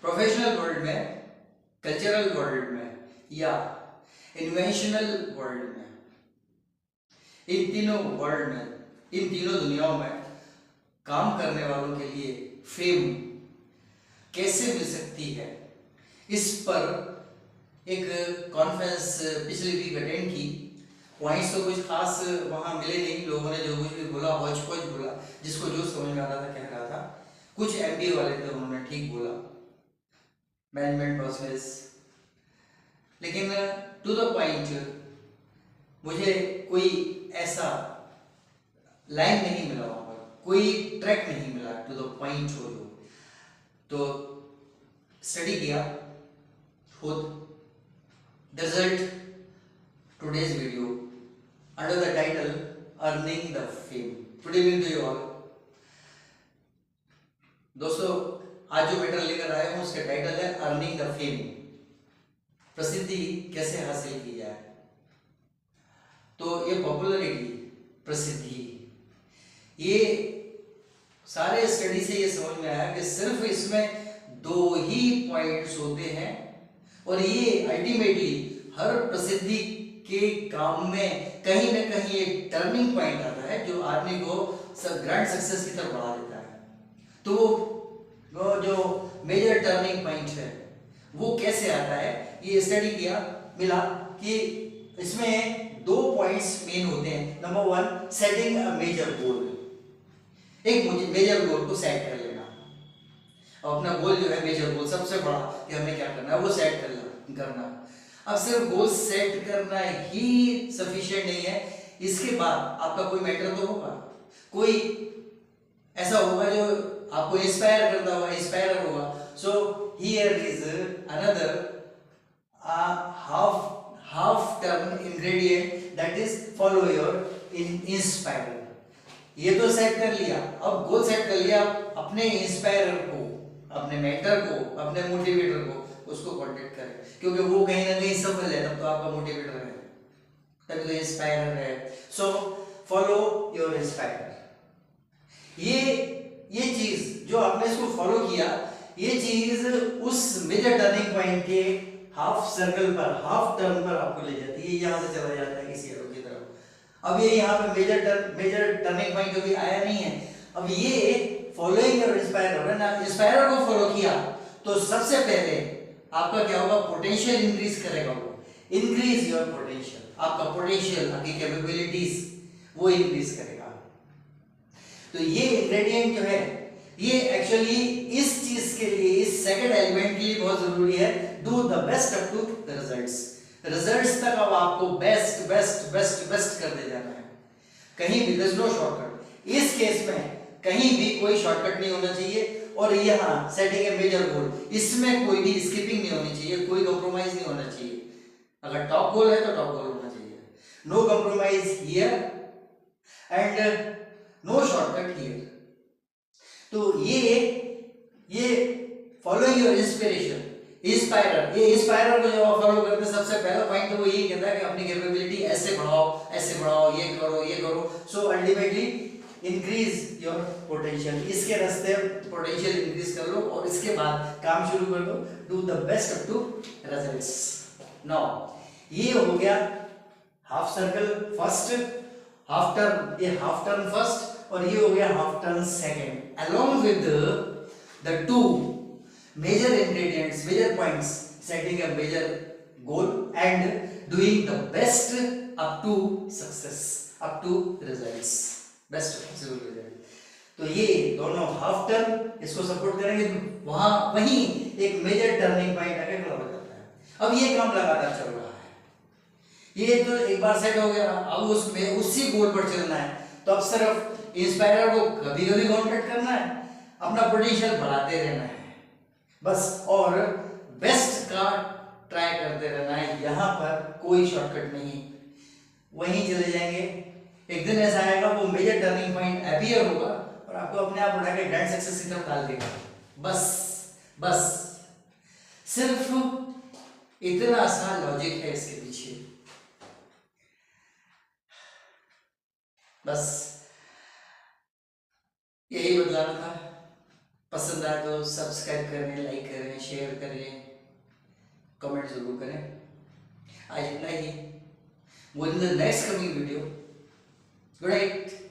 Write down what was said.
Professional world में, cultural world में या इन्वेंशनल वर्ल्ड में, इन तीनों वर्ल्ड में, इन तीनों दुनियाओं में काम करने वालों के लिए फेम कैसे मिल सकती है, इस पर एक कॉन्फ्रेंस पिछले वीक अटेंड की। पॉइंट्स तो कुछ खास वहाँ मिले नहीं, लोगों ने जो कुछ भी बोला हौच पौच बोला, जिसको जो समझ में आ रहा था कह रहा था। कुछ एमबीए वाले थे, उन्होंने ठीक बोला, मैनेजमेंट पर्सनल्स, लेकिन टू द पॉइंट मुझे कोई ऐसा लाइन नहीं मिला, वहाँ पर कोई ट्रैक नहीं मिला टू द पॉइंट हो जो। तो स्टडी किया खुद, the result today's video under the title earning the fame. Good evening to you all. दोस्तों, आज जो मैटर लेकर आया हूं उसका टाइटल है अर्निंग द फेम, प्रसिद्धि कैसे हासिल की जाए। तो ये पॉपुलरिटी, प्रसिद्धि, ये सारे स्टडी से ये समझ में आया कि सिर्फ इसमें दो ही पॉइंट्स होते हैं और ये अल्टीमेटली हर प्रसिद्धि के काम में कहीं ना कहीं एक टर्निंग पॉइंट आता है जो आदमी को ग्रैंड सक्सेस की तरफ बढ़ा देता है। तो वो जो मेजर टर्निंग पॉइंट है वो कैसे आता है, ये स्टडी किया, मिला कि इसमें दो पॉइंट्स मेन होते हैं। Number one, setting a major goal, एक मेजर गोल को सेट कर लेना। और अपना गोल जो है मेजर गोल सबसे बड़ा कि हमें क्या करना है वो सेट करना। अब सिर्फ गोल सेट करना ही सफिशिएंट नहीं है, इसके बाद आपका कोई मैटर तो होगा, कोई ऐसा होगा जो आपको इंस्पायर करता होगा, इंस्पायर होगा। So here is another half term ingredient, that is follow your inspire. ये तो सेट कर लिया, अब गोल सेट कर लिया, अपने इंस्पायरर को, अपने मेंटर को, अपने मोटिवेटर को, उसको कांटेक्ट करें, क्योंकि वो कहीं ना कहीं सफल है, तब तो आपका मोटिवेटर है, तभी तो इंस्पायरर है। So follow your inspirer. ये चीज जो आपने इसको फॉलो किया, ये चीज उस मेजर टर्निंग पॉइंट के हाफ सर्कल पर, हाफ टर्न पर आपको ले जाती है। यहां से चला जाता है किसी एरो की तरफ। अब ये यहाँ पे मेजर टर्निंग पॉइंट कभी आया नहीं है। अब ये फॉलोइंग योर इंस्पायरर है ना, इंस्पायरर को फॉलो किया तो सबसे पहले आपका क्या होगा, पोटेंशियल इंक्रीज करेगा। वो इंक्रीज योर पोटेंशियल, आपका पोटेंशियल, आपकी कैपेबिलिटीज वो इंक्रीज करेगा। तो ये इंग्रेडिएंट जो है ये एक्चुअली इस चीज के लिए, इस सेकंड एलिमेंट के लिए बहुत जरूरी है। Do the best up to the results तक अब आपको बेस्ट बेस्ट बेस्ट बेस्ट करते जाना है। कहीं भी देयर इज नो शॉर्टकट। इस केस में कहीं भी कोई शॉर्टकट नहीं होना चाहिए। और यहाँ सेटिंग ए मेजर गोल, इसमें कोई भी स्किपिंग नहीं होनी चाहिए, कोई कॉम्प्रोमाइज नहीं होना चाहिए। अगर टॉप गोल है तो टॉप गोल होना चाहिए, no compromise here and no shortcut here. तो ये फॉलोइंग योर इंस्पिरेशन, इंस्पायरर, ये इंस्पायरर को जब आप फॉलो करते हैं, सबसे पहला पॉइंट तो वो यही कहता है कि अपनी कैपेबिलिटी ऐसे बढ़ाओ, ये करो। So ultimately increase your potential, इसके रास्ते पोटेंशियल इंक्रीज कर लो और इसके बाद काम शुरू कर दो। Do the best up to results. Now ये हो गया half circle first, half turn, ये हाफ टर्न फर्स्ट और ये हो गया half turn second, along with the two major ingredients, major points, setting a major goal and doing the best up to success, up to results, best possible result. तो ये दोनों half turn इसको support करेंगे, वहीं एक major turning point आके खड़ा हो जाता है। अब ये काम लगातार चल रहा है, ये तो एक बार सेट हो गया, अब उसमें उसी गोल पर चलना है। तो अब सिर्फ इंस्पायरर को कभी कभी कांटेक्ट करना है, अपना पोटेंशियल बढ़ाते रहना है बस, और बेस्ट का ट्राई करते रहना है। यहाँ पर कोई शॉर्टकट नहीं, वहीं चले जाएंगे। एक दिन ऐसा आएगा वो मेजर टर्निंग पॉइंट अपीयर होगा और आपको अपने आप उठा के ग्रैंड सक्सेस की तरफ डाल देगा। बस सिर्फ इतना सा लॉजिक है इसके पीछे। बस यही बदलाना था। पसंद आए तो सब्सक्राइब करें, लाइक करें, शेयर करें, कमेंट जरूर करें। आज इतना ही। वो in the next coming video. Good night.